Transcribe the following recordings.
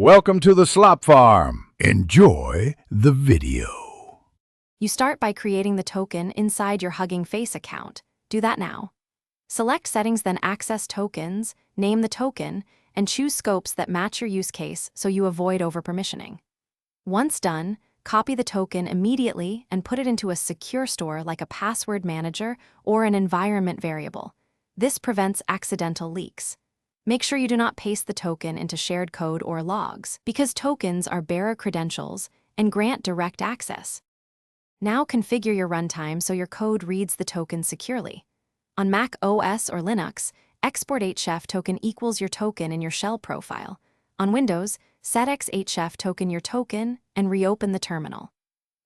Welcome to the Slop Farm. Enjoy the video. You start by creating the token inside your Huggingface account. Do that now. Select Settings, then Access Tokens, name the token, and choose scopes that match your use case so you avoid overpermissioning. Once done, copy the token immediately and put it into a secure store like a password manager or an environment variable. This prevents accidental leaks. Make sure you do not paste the token into shared code or logs, because tokens are bearer credentials and grant direct access. Now configure your runtime so your code reads the token securely. On Mac OS or Linux, export HF token equals your token in your shell profile. On Windows, set XHF token your token and reopen the terminal.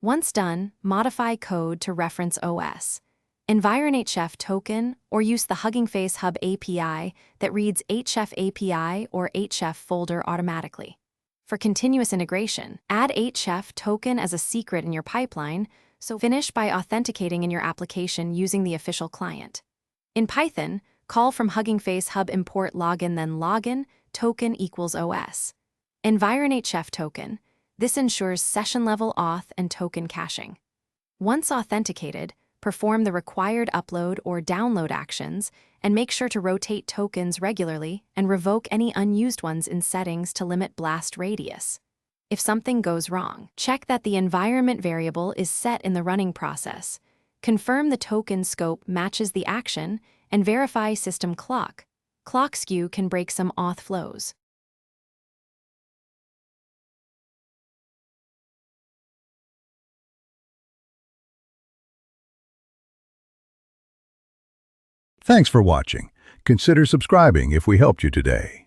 Once done, modify code to reference OS. Environ HF token or use the Huggingface Hub API that reads HF API or HF folder automatically. For continuous integration, add HF token as a secret in your pipeline, so finish by authenticating in your application using the official client. In Python, call from Huggingface Hub import login, then login token equals OS. Environ HF token. This ensures session-level auth and token caching. Once authenticated, perform the required upload or download actions, and make sure to rotate tokens regularly and revoke any unused ones in settings to limit blast radius. If something goes wrong, check that the environment variable is set in the running process. Confirm the token scope matches the action, and verify system clock. Clock skew can break some auth flows. Thanks for watching. Consider subscribing if we helped you today.